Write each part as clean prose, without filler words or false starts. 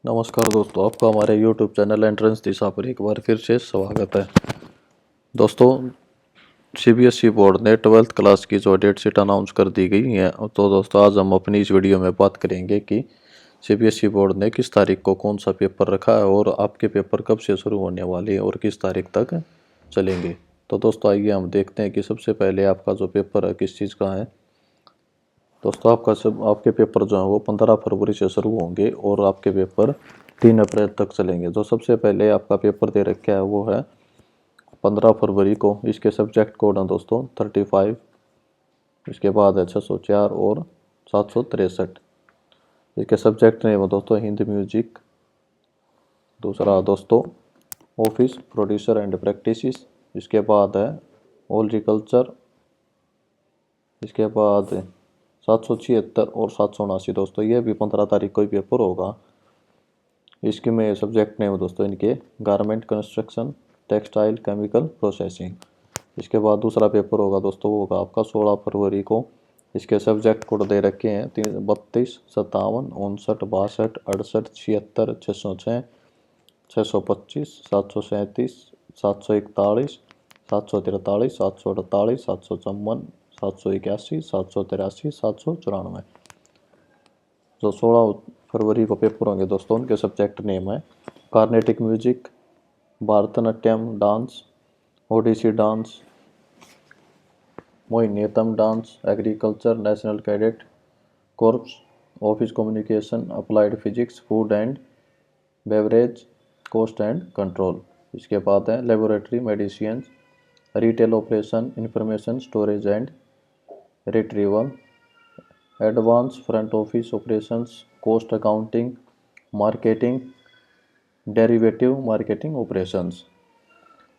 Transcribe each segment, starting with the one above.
नमस्कार दोस्तों, आपका हमारे YouTube चैनल एंट्रेंस दिशा पर एक बार फिर से स्वागत है। दोस्तों, CBSE बोर्ड ने 12th क्लास की जो डेट शीट अनाउंस कर दी गई है, तो दोस्तों आज हम अपनी इस वीडियो में बात करेंगे कि CBSE बोर्ड ने किस तारीख को कौन सा पेपर रखा है और आपके पेपर कब से शुरू होने वाले हैं और किस तारीख तक चलेंगे। तो दोस्तों आइए हम देखते हैं कि सबसे पहले आपका जो पेपर है किस चीज़ का है। दोस्तों आपके पेपर जो हैं वो 15 फरवरी से शुरू होंगे और आपके पेपर 3 अप्रैल तक चलेंगे। जो सबसे पहले आपका पेपर दे रखा है वो है 15 फरवरी को। इसके सब्जेक्ट कोड हैं दोस्तों 35, इसके बाद है 604 और 763। इसके सब्जेक्ट नेम है दोस्तों हिंदी म्यूजिक। दूसरा दोस्तों ऑफिस प्रोड्यूसर एंड प्रैक्टिसेस। इसके बाद है हॉर्टिकल्चर। इसके बाद 776 और 779 दोस्तों, ये भी 15 तारीख को ही पेपर होगा। इसके में सब्जेक्ट नेम दोस्तों इनके garment construction, textile, chemical processing. इसके बाद दूसरा पेपर होगा दोस्तों, वो होगा आपका 16 फरवरी को। इसके सब्जेक्ट कोड दे रखे हैं 32, 57, 59, 62, 68, 76, 606, 625, 737, 741, 743, 748, 754, 781, 783, 794। जो 16 फरवरी को पेपर होंगे दोस्तों उनके सब्जेक्ट नेम है Carnatic music, Bharatanatyam dance, Odissi dance, Mohiniyattam dance, agriculture, national cadet corps, office communication, applied physics, food and beverage, cost and control. इसके बाद है laboratory medicine, retail operation, information storage and retrieval, advance front office operations, cost accounting, marketing, derivative marketing operations.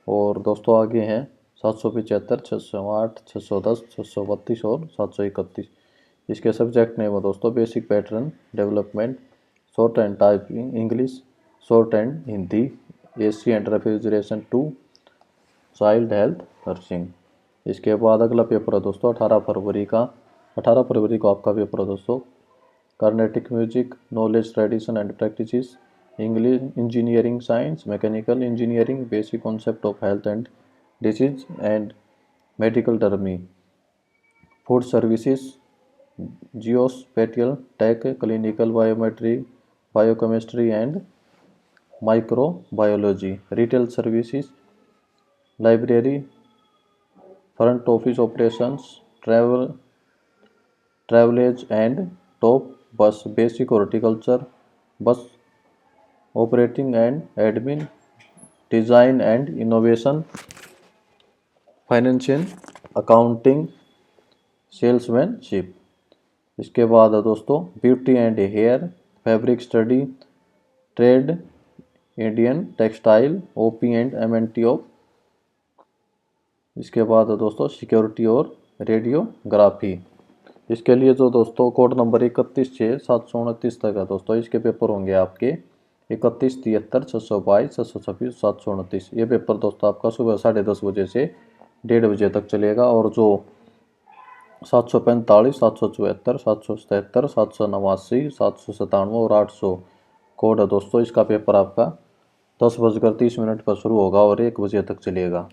और दोस्तों आगे हैं 775, 608, 610, 632 और 731। इसके subject name है दोस्तों basic pattern development, short and typing English, short and Hindi, AC and refrigeration 2, child health nursing. इसके बाद अगला पेपर है दोस्तों 18 फरवरी का। 18 फरवरी को आपका पेपर है दोस्तों Carnatic music, knowledge tradition and practices, English, engineering science, mechanical engineering, basic concept of health and disease and medical टर्मी, food services, geospatial tech, clinical biometry, biochemistry and microbiology, retail services, library, front office operations, ट्रैवलेज and टॉप बस, basic horticulture, bus operating and admin, design and innovation, financial accounting, salesmanship. इसके बाद है दोस्तों beauty and hair, fabric study, trade, Indian textile, OP and MNT of. इसके बाद है दोस्तों सिक्योरिटी और रेडियोग्राफी। इसके लिए जो दोस्तों कोड नंबर 31 से 729 तक है दोस्तों, इसके पेपर होंगे आपके 31, 73, 622, 626, 729। ये पेपर दोस्तों आपका सुबह 10:30 बजे से 1:30 बजे तक चलेगा। और जो 745, 774, 777, 789, 797 और 800 कोड है दोस्तों, इसका पेपर आपका 10:30 पर शुरू होगा और 1 बजे तक चलेगा।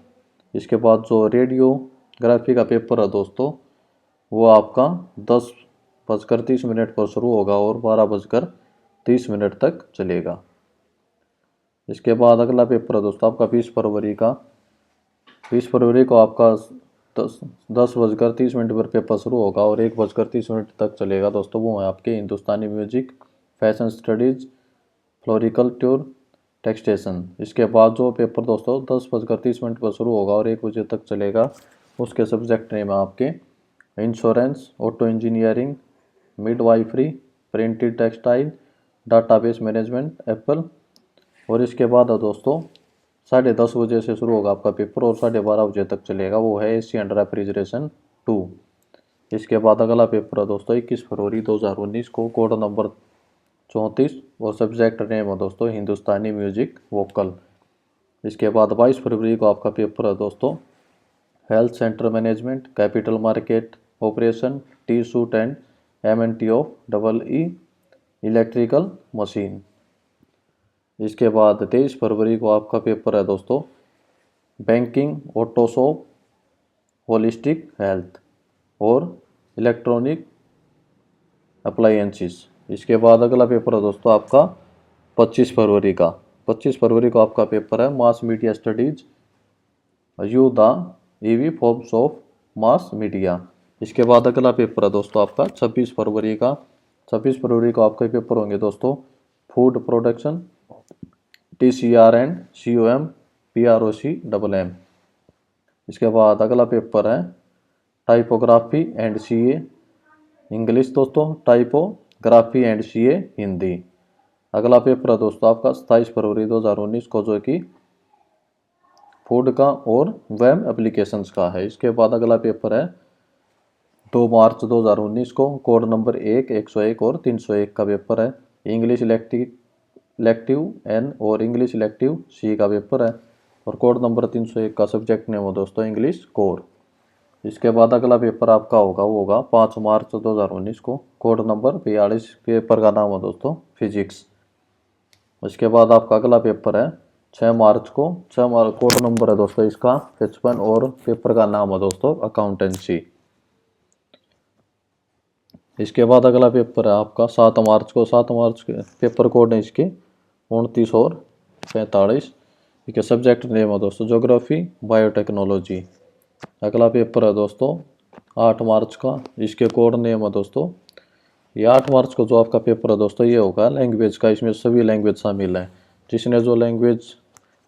इसके बाद जो रेडियोग्राफी का पेपर है दोस्तों वो आपका 10:30 पर शुरू होगा और 12:30 तक चलेगा। इसके बाद अगला पेपर है दोस्तों आपका 20 फरवरी का। 20 फरवरी को आपका 10:30 पर पेपर शुरू होगा और 1:30 तक चलेगा दोस्तों। वो है आपके Hindustani music, fashion studies, floriculture, taxation. इसके बाद जो पेपर दोस्तों 10:30 पर शुरू होगा और 1 बजे तक चलेगा, उसके सब्जेक्ट नेम है आपके insurance, auto engineering, midwifery, printed textile, database management, Apple. और इसके बाद है दोस्तों 10:30 बजे से शुरू होगा आपका पेपर और 12:30 बजे तक चलेगा, वो है AC एंड रेफ्रिजरेशन 2। इसके बाद अगला पेपर है दोस्तों 21 फरवरी 2019 को, कोड नंबर 34 और सब्जेक्ट नेम है दोस्तों हिंदुस्तानी म्यूजिक वोकल। इसके बाद 22 फरवरी को आपका पेपर है दोस्तों health centre management, capital market operation, T-सूट and MNT of EE, electrical machine. इसके बाद 23 फरवरी को आपका पेपर है दोस्तों बैंकिंग, ऑटोशॉप, होलिस्टिक हेल्थ और इलेक्ट्रॉनिक अप्लायंसेस। इसके बाद अगला पेपर है दोस्तों आपका 25 फरवरी का। 25 फरवरी को आपका पेपर है mass media studies, you the EV forms of mass media. इसके बाद अगला पेपर है दोस्तों आपका 26 फरवरी का। 26 फरवरी को आपके पेपर होंगे दोस्तों food production, TCR and COM, PROCMM। इसके बाद अगला पेपर है टाइपोग्राफी एंड CA इंग्लिश दोस्तों, टाइपोग्राफी एंड CA हिंदी। अगला पेपर है दोस्तों आपका 27 फरवरी 2019 को जो कि फूड का और वेब एप्लीकेशंस का है। इसके बाद अगला पेपर है 2 मार्च 2019 को कोड नंबर 1, 101 और 301 का पेपर है। इंग्लिश इलेक्टिव N और इंग्लिश इलेक्टिव C का पेपर है और कोड नंबर 301 का सब्जेक्ट नेम हो दोस्तों इंग्लिश कोर। इसके बाद अगला पेपर आपका होगा वो होगा 5 मार्च 2019 को कोड नंबर 42, पेपर का नाम है दोस्तों फिजिक्स। इसके बाद आपका अगला पेपर है 6 मार्च को, 6 मार्च कोड नंबर है दोस्तों इसका 55 और पेपर का नाम है दोस्तों अकाउंटेंसी। इसके बाद अगला पेपर है आपका 7 मार्च को, 7 मार्च के पेपर कोड है इसके 29 और 45। इसके सब्जेक्ट नेम है दोस्तों ज्योग्राफी, बायोटेक्नोलॉजी। अगला पेपर है दोस्तों 8 मार्च का, इसके कोड नेम है दोस्तों, ये 8 मार्च को जो आपका पेपर है दोस्तों ये होगा लैंग्वेज का। इसमें सभी लैंग्वेज शामिल हैं, जिसने जो लैंग्वेज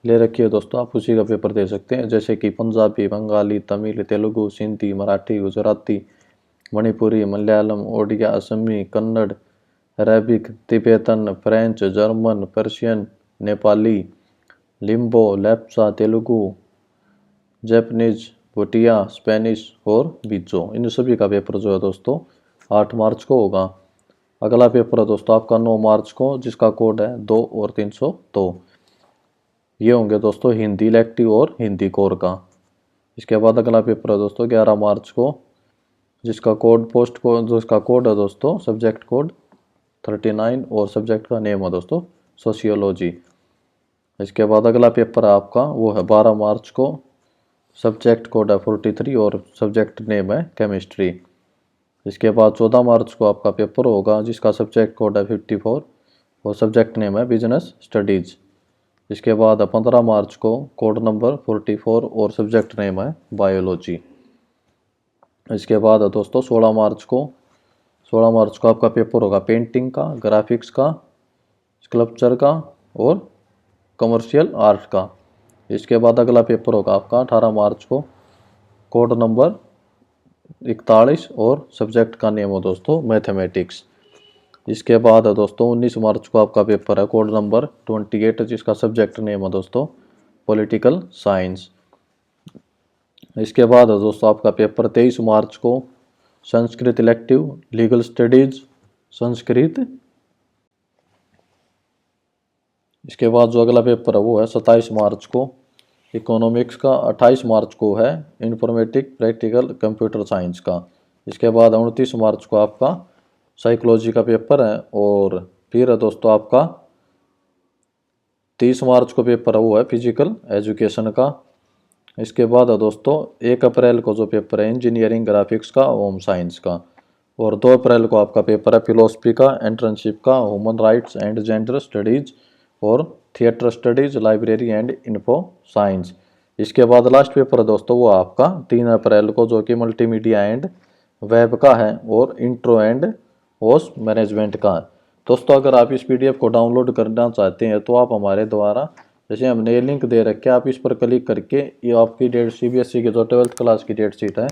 ले रखी है दोस्तों आप उसी का पेपर दे सकते हैं, जैसे कि Punjabi, Bengali, Tamil, Telugu, Sindhi, Marathi, Gujarati, Manipuri, Malayalam, Odia, Assamese, Kannada, Arabic, Tibetan, French, German, Persian, Nepali, Limbu, Lepcha, Telugu, Japanese, Bhutia, Spanish और बीजो। इन सभी का पेपर जो है दोस्तों 8 मार्च को होगा। अगला पेपर है दोस्तों आपका 9 मार्च को, जिसका कोड है 2 और 302। ये होंगे दोस्तों हिंदी इलेक्टिव और हिंदी कोर का। इसके बाद अगला पेपर है दोस्तों 11 मार्च को, जिसका कोड पोस्ट को जिसका कोड है दोस्तों सब्जेक्ट कोड 39 और सब्जेक्ट का नेम है दोस्तों सोशियोलॉजी। इसके बाद अगला पेपर है आपका वो है 12 मार्च को, सब्जेक्ट कोड है 43 और सब्जेक्ट नेम है केमिस्ट्री। इसके बाद 14 मार्च को आपका पेपर होगा जिसका सब्जेक्ट कोड है 54 और सब्जेक्ट नेम है बिजनेस स्टडीज। इसके बाद 15 मार्च को कोड नंबर 44 और सब्जेक्ट नेम है बायोलॉजी। इसके बाद दोस्तों 16 मार्च को आपका पेपर होगा पेंटिंग का, ग्राफिक्स का, स्कल्पचर का और कमर्शियल आर्ट का। इसके बाद अगला पेपर होगा आपका 18 मार्च को, कोड नंबर 41 और सब्जेक्ट का नेम हो दोस्तों मैथमेटिक्स। इसके बाद है दोस्तों 19 मार्च को आपका पेपर है कोड नंबर 28, जिसका सब्जेक्ट नेम है दोस्तों पॉलिटिकल साइंस। इसके बाद है दोस्तों आपका पेपर 23 मार्च को Sanskrit elective, legal studies, Sanskrit. इसके बाद जो अगला पेपर है वो है 27 मार्च को इकोनॉमिक्स का, 28 मार्च को है इंफॉर्मेटिक प्रैक्टिकल कंप्यूटर साइंस का। इसके बाद 29 मार्च को आपका साइकोलॉजी का पेपर है और फिर है दोस्तों आपका 30 मार्च को पेपर है वो है फिजिकल एजुकेशन का। इसके बाद है दोस्तों 1 अप्रैल को जो पेपर है इंजीनियरिंग, ग्राफिक्स का, होम साइंस का और 2 अप्रैल को आपका पेपर है फिलोसफी का, एंट्रनशिप का, human rights and gender studies और theatre studies, library and info science. इसके बाद लास्ट पेपर है दोस्तों वो आपका 3 अप्रैल को जो कि मल्टीमीडिया एंड वेब का है और इंट्रो एंड होस्ट मैनेजमेंट का है। दोस्तों अगर आप इस PDF को डाउनलोड करना चाहते हैं तो आप हमारे द्वारा जैसे हमने लिंक दे रखे आप इस पर क्लिक करके ये आपकी CBSE की जो 12th क्लास की डेट शीट है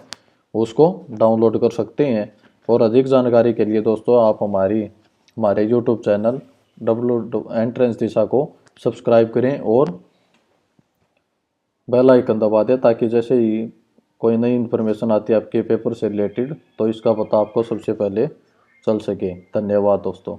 उसको डाउनलोड कर सकते हैं। और अधिक जानकारी के लिए दोस्तों आप हमारे YouTube चैनल एंट्रेंस दिशा को सब्सक्राइब करें और बेल आइकन दबा दें ताकि जैसे ही कोई नई इन्फॉर्मेशन आती है आपके पेपर से रिलेटेड तो इसका पता आपको सबसे पहले चल सके। धन्यवाद दोस्तों।